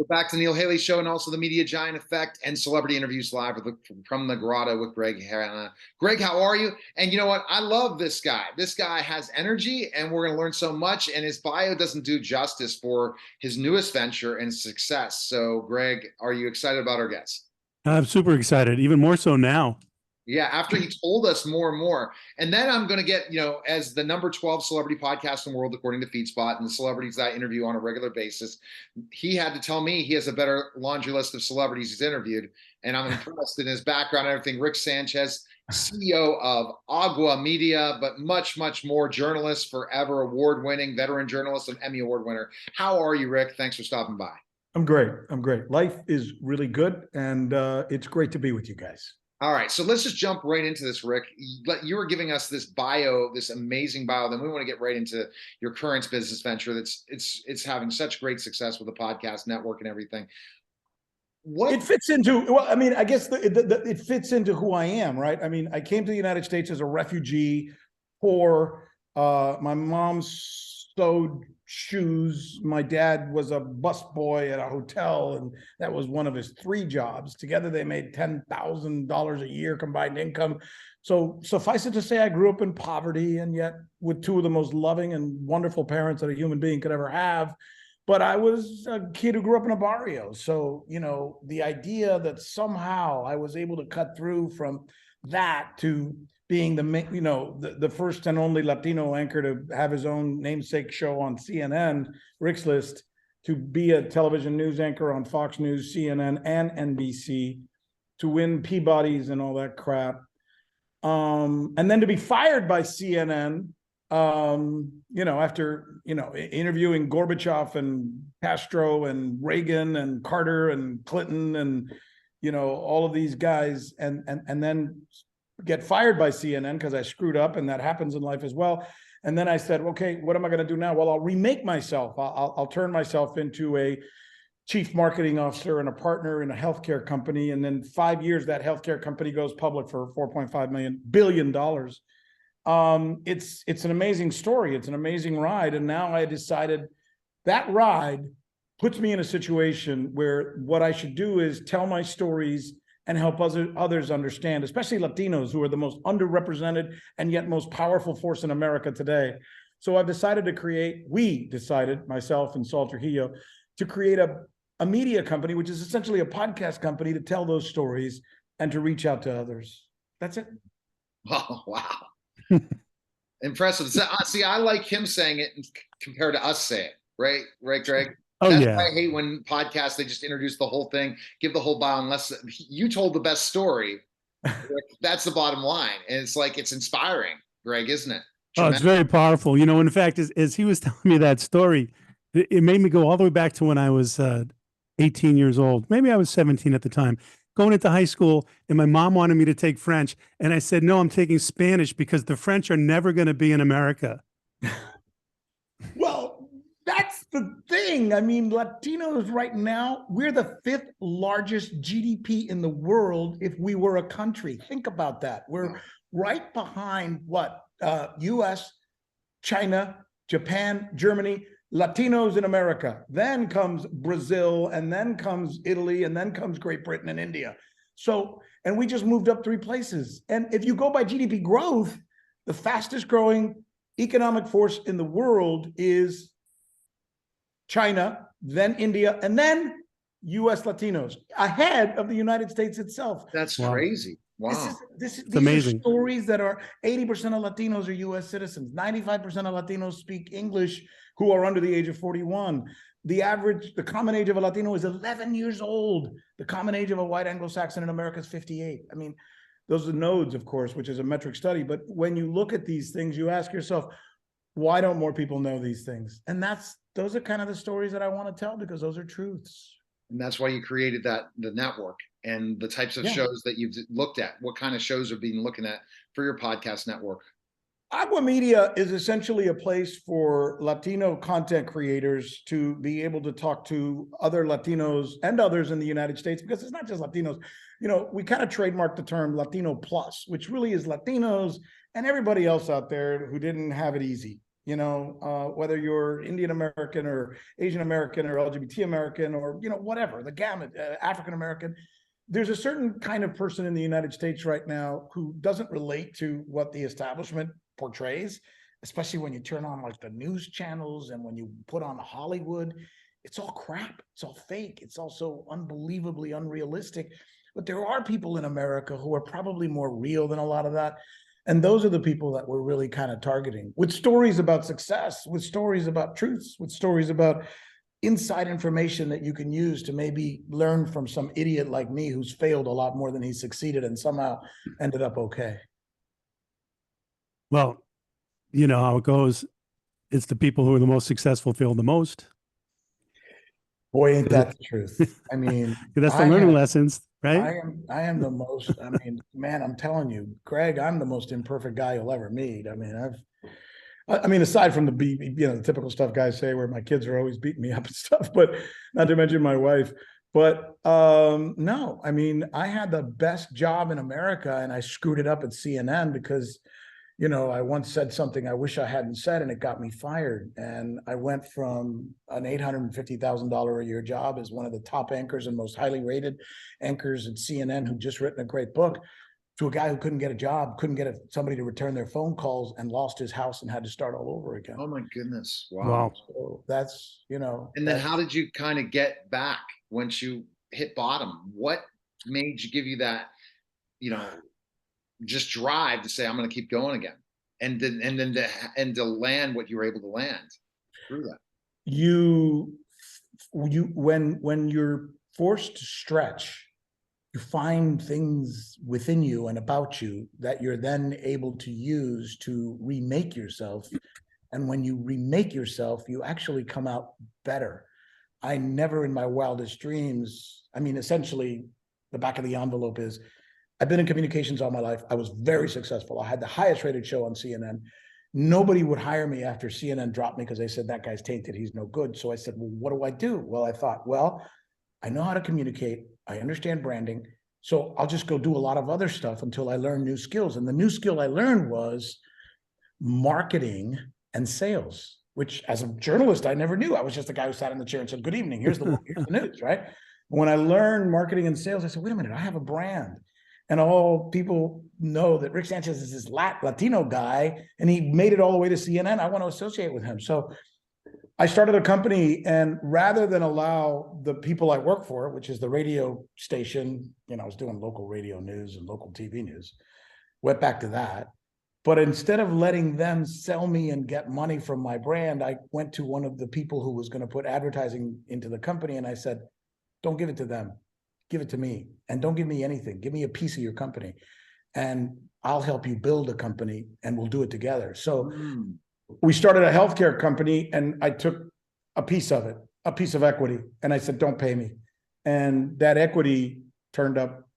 We're back to Neil Haley Show and also the Media Giant Effect and Celebrity Interviews Live from the Grotto with Greg Hanna. Greg, how are you? And you know what? I love this guy. This guy has energy, and we're going to learn so much. And his bio doesn't do justice for his newest venture and success. So, Greg, are you excited about our guest? I'm super excited, even more so now. Yeah, after he told us more and more. And then I'm going to get, as the number 12 celebrity podcast in the world, according to FeedSpot, and the celebrities I interview on a regular basis, he had to tell me he has a better laundry list of celebrities he's interviewed. And I'm impressed in his background and everything. Rick Sanchez, CEO of Agua Media, but much, much more, journalist, forever award-winning, veteran journalist, and Emmy Award winner. How are you, Rick? Thanks for stopping by. I'm great. I'm great. Life is really good, and it's great to be with you guys. All right, so let's just jump right into this, Rick. You were giving us this bio, this amazing bio. Then we want to get right into your current business venture. It's having such great success with the podcast network and everything. What it fits into? Well, I mean, I guess it fits into who I am, right? I mean, I came to the United States as a refugee, poor. My mom sewed shoes. My dad was a busboy at a hotel, and that was one of his 3 jobs. Together, they made $10,000 a year combined income. So suffice it to say, I grew up in poverty, and yet with 2 of the most loving and wonderful parents that a human being could ever have. But I was a kid who grew up in a barrio. So, the idea that somehow I was able to cut through from that to being the first and only Latino anchor to have his own namesake show on CNN, Rick's List, to be a television news anchor on Fox News, CNN, and NBC, to win Peabody's and all that crap, and then to be fired by CNN, after interviewing Gorbachev and Castro and Reagan and Carter and Clinton and all of these guys, and then get fired by CNN because I screwed up, and that happens in life as well. And then I said, okay, what am I going to do now? Well, I'll remake myself. I'll turn myself into a chief marketing officer and a partner in a healthcare company. And then 5 years, that healthcare company goes public for $4.5 billion. It's an amazing story. It's an amazing ride. And now I decided that ride puts me in a situation where what I should do is tell my stories and help others understand, especially Latinos, who are the most underrepresented and yet most powerful force in America today. So I've decided we decided, myself and Saul Trujillo, to create a media company, which is essentially a podcast company, to tell those stories and to reach out to others. That's it. Oh, wow. Impressive. See, I like him saying it compared to us saying it, right? Right, Greg? Oh, That's yeah. why I hate when podcasts, they just introduce the whole thing, give the whole bio, unless you told the best story. That's the bottom line. And it's like, it's inspiring, Greg, isn't it? Oh, it's very powerful. In fact, as he was telling me that story, it made me go all the way back to when I was 18 years old. Maybe I was 17 at the time, going into high school, and my mom wanted me to take French. And I said, no, I'm taking Spanish because the French are never going to be in America. Well, that's the thing. I mean, Latinos right now, we're the 5th largest GDP in the world if we were a country. Think about that. We're right behind US, China, Japan, Germany, Latinos in America. Then comes Brazil, and then comes Italy, and then comes Great Britain and India. So, and we just moved up 3 places. And if you go by GDP growth, the fastest growing economic force in the world is China, then India, and then US Latinos, ahead of the United States itself. That's crazy. Wow. These amazing. Are stories that are 80% of Latinos are US citizens. 95% of Latinos speak English who are under the age of 41. The common age of a Latino is 11 years old. The common age of a white Anglo-Saxon in America is 58. I mean, those are nodes, of course, which is a metric study. But when you look at these things, you ask yourself, why don't more people know these things? And those are kind of the stories that I want to tell, because those are truths. And that's why you created the network and the types of shows that you've looked at. What kind of shows are being looking at for your podcast network? Agua Media is essentially a place for Latino content creators to be able to talk to other Latinos and others in the United States, because it's not just Latinos. We kind of trademarked the term Latino Plus, which really is Latinos and everybody else out there who didn't have it easy. whether you're Indian American or Asian American or LGBT American or, whatever, the gamut, African American. There's a certain kind of person in the United States right now who doesn't relate to what the establishment portrays, especially when you turn on like the news channels and when you put on Hollywood. It's all crap. It's all fake. It's also unbelievably unrealistic. But there are people in America who are probably more real than a lot of that. And those are the people that we're really kind of targeting, with stories about success, with stories about truths, with stories about inside information that you can use to maybe learn from some idiot like me who's failed a lot more than he succeeded and somehow ended up okay. Well, you know how it goes. It's the people who are the most successful fail the most. Boy, ain't that the truth. I mean, that's the learning lessons, right? I am the most, I mean, man, I'm telling you, Greg, I'm the most imperfect guy you'll ever meet. I mean, aside from the typical stuff guys say where my kids are always beating me up and stuff, but not to mention my wife. But no, I mean, I had the best job in America and I screwed it up at CNN because, I once said something I wish I hadn't said and it got me fired. And I went from an $850,000 a year job as one of the top anchors and most highly rated anchors at CNN who'd just written a great book to a guy who couldn't get a job, couldn't get somebody to return their phone calls and lost his house and had to start all over again. Oh my goodness. Wow. Wow. So that's, And then how did you kind of get back once you hit bottom? What made you give you that, just drive to say, I'm going to keep going again, and then to land what you were able to land through that? When you're forced to stretch, you find things within you and about you that you're then able to use to remake yourself. And when you remake yourself, you actually come out better. I never in my wildest dreams, I mean, essentially the back of the envelope is, I've been in communications all my life. I was very successful. I had the highest rated show on CNN. Nobody would hire me after CNN dropped me because they said that guy's tainted. He's no good. So I said, well, what do I do? Well, I thought, I know how to communicate. I understand branding. So I'll just go do a lot of other stuff until I learn new skills. And the new skill I learned was marketing and sales, which as a journalist, I never knew. I was just a guy who sat in the chair and said, good evening, here's the news, right? When I learned marketing and sales, I said, wait a minute, I have a brand. And all people know that Rick Sanchez is this Latino guy, and he made it all the way to CNN. I want to associate with him. So I started a company, and rather than allow the people I work for, which is the radio station, I was doing local radio news and local TV news, went back to that. But instead of letting them sell me and get money from my brand, I went to one of the people who was going to put advertising into the company, and I said, don't give it to them. Give it to me, and don't give me anything. Give me a piece of your company and I'll help you build a company and we'll do it together. So we started a healthcare company and I took a piece of it, a piece of equity. And I said, don't pay me. And that equity turned up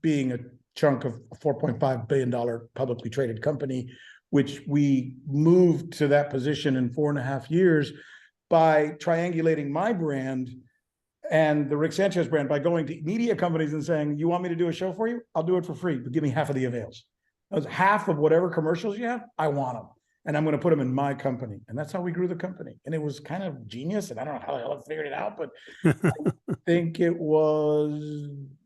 being a chunk of a $4.5 billion publicly traded company, which we moved to that position in 4.5 years by triangulating my brand and the Rick Sanchez brand by going to media companies and saying, you want me to do a show for you? I'll do it for free, but give me half of the avails. That was half of whatever commercials you have, I want them. And I'm going to put them in my company. And that's how we grew the company. And it was kind of genius. And I don't know how the hell I figured it out, but I think it was,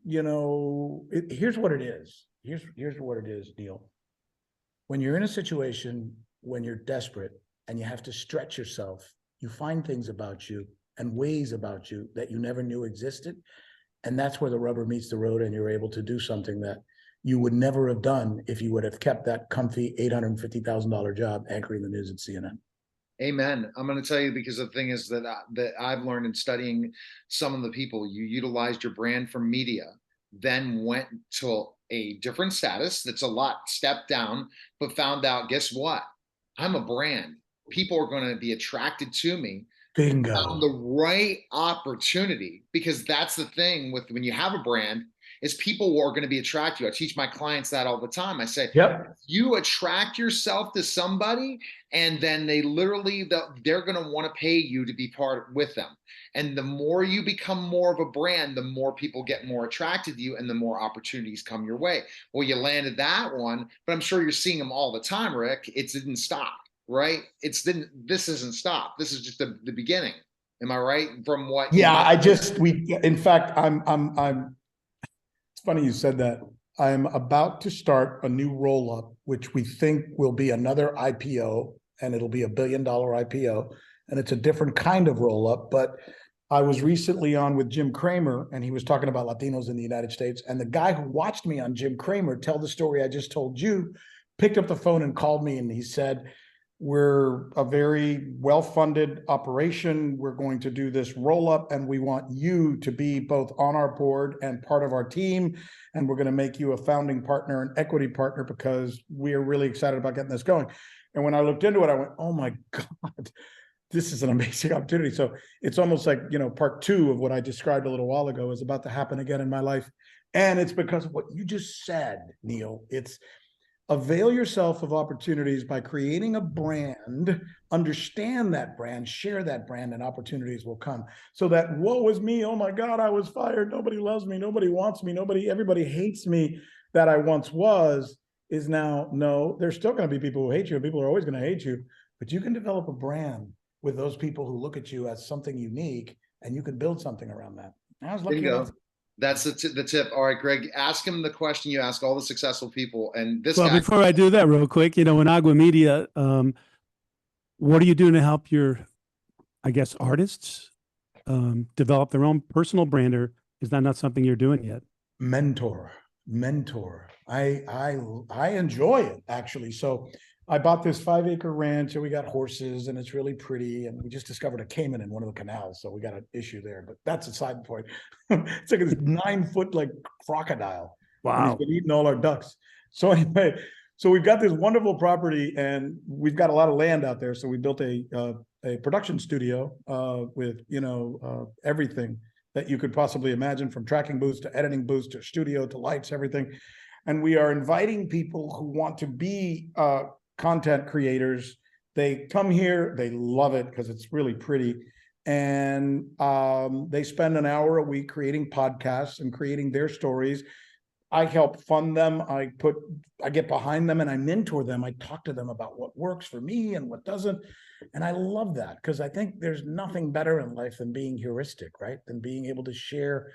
here's what it is. Here's what it is, Neil. When you're in a situation, when you're desperate and you have to stretch yourself, you find things about you and ways about you that you never knew existed. And that's where the rubber meets the road and you're able to do something that you would never have done if you would have kept that comfy $850,000 job anchoring the news at CNN. Amen. I'm going to tell you, because the thing is that I've learned in studying some of the people, you utilized your brand for media, then went to a different status that's a lot stepped down, but found out, guess what? I'm a brand. People are going to be attracted to me. Bingo. Found the right opportunity, because that's the thing with when you have a brand, is people are going to be attracted to you. I teach my clients that all the time. I say, you attract yourself to somebody, and then they're going to want to pay you to be part with them. And the more you become more of a brand, the more people get more attracted to you and the more opportunities come your way. Well, you landed that one, but I'm sure you're seeing them all the time, Rick. It didn't stop. right? This isn't stopped. This is just the beginning. Am I right? From what? Yeah, in fact, it's funny you said that. I'm about to start a new roll-up, which we think will be another IPO, and it'll be $1 billion IPO, and it's a different kind of roll-up. But I was recently on with Jim Cramer, and he was talking about Latinos in the United States. And the guy who watched me on Jim Cramer tell the story I just told you picked up the phone and called me, and he said, we're a very well-funded operation. We're going to do this roll-up, and we want you to be both on our board and part of our team. And we're going to make you a founding partner, an equity partner, because we are really excited about getting this going. And when I looked into it, I went, oh my God, this is an amazing opportunity. So it's almost like, part two of what I described a little while ago is about to happen again in my life. And it's because of what you just said, Neil. It's avail yourself of opportunities by creating a brand, understand that brand, share that brand, and opportunities will come. So that woe is me, oh my God, I was fired, nobody loves me, nobody wants me, everybody hates me that I once was, is now, no, there's still going to be people who hate you, and people are always going to hate you, but you can develop a brand with those people who look at you as something unique, and you can build something around that. I was lucky enough. That's the tip. All right, Greg, ask him the question you ask all the successful people. And this Well, guy, before I do that real quick, in Agua Media, what are you doing to help your, I guess, artists develop their own personal brand, or is that not something you're doing yet? Mentor. I enjoy it, actually. So I bought this 5-acre ranch, and we got horses, and it's really pretty. And we just discovered a caiman in one of the canals, so we got an issue there. But that's a side point. It's like this 9-foot like crocodile. Wow! And he's been eating all our ducks. So anyway, so we've got this wonderful property, and we've got a lot of land out there. So we built a production studio with everything that you could possibly imagine, from tracking booths to editing booths to studio to lights, everything. And we are inviting people who want to be content creators. They come here, they love it because it's really pretty. And they spend an hour a week creating podcasts and creating their stories. I help fund them. I get behind them and I mentor them. I talk to them about what works for me and what doesn't. And I love that, because I think there's nothing better in life than being heuristic, right? Than being able to share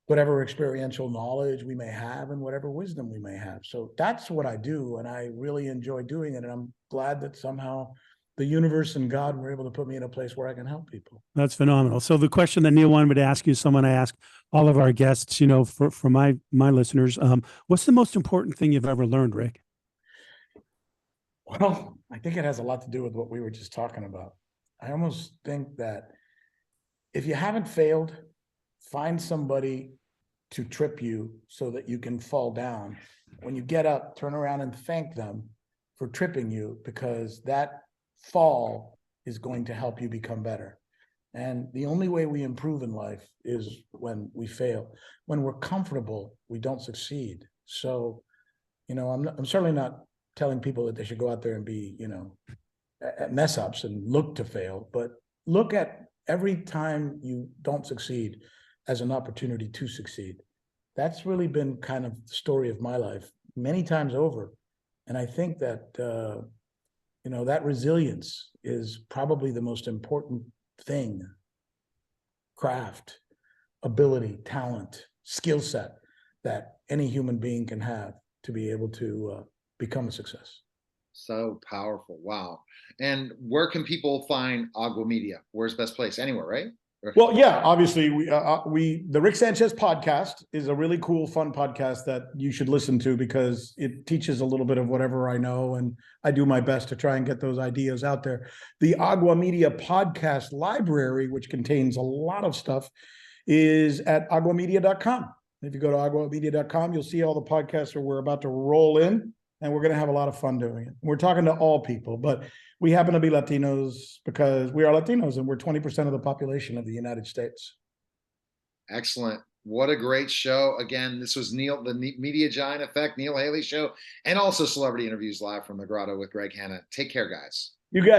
whatever experiential knowledge we may have and whatever wisdom we may have. So that's what I do, and I really enjoy doing it. And I'm glad that somehow the universe and God were able to put me in a place where I can help people. That's phenomenal. So the question that Neil wanted me to ask you, someone I ask all of our guests, for my listeners, what's the most important thing you've ever learned, Rick? Well, I think it has a lot to do with what we were just talking about. I almost think that if you haven't failed, find somebody to trip you so that you can fall down. When you get up, turn around and thank them for tripping you, because that fall is going to help you become better. And the only way we improve in life is when we fail. When we're comfortable, we don't succeed. So, I'm certainly not telling people that they should go out there and be, mess ups and look to fail, but look at every time you don't succeed as an opportunity to succeed. That's really been kind of the story of my life many times over. And I think that, that resilience is probably the most important thing, craft, ability, talent, skill set that any human being can have to be able to become a success. So powerful. Wow. And where can people find Agua Media? Where's best place? Anywhere, right? Well, yeah, obviously the Rick Sanchez podcast is a really cool, fun podcast that you should listen to, because it teaches a little bit of whatever I know, and I do my best to try and get those ideas out there. The Agua Media podcast library, which contains a lot of stuff, is at aguamedia.com. If you go to aguamedia.com, you'll see all the podcasts that we're about to roll in, and we're going to have a lot of fun doing it. We're talking to all people, but we happen to be Latinos because we are Latinos, and we're 20% of the population of the United States. Excellent. What a great show. Again, this was Neil, the Media Giant Effect, Neil Haley Show, and also Celebrity Interviews live from the Grotto with Greg Hanna. Take care, guys. You guys.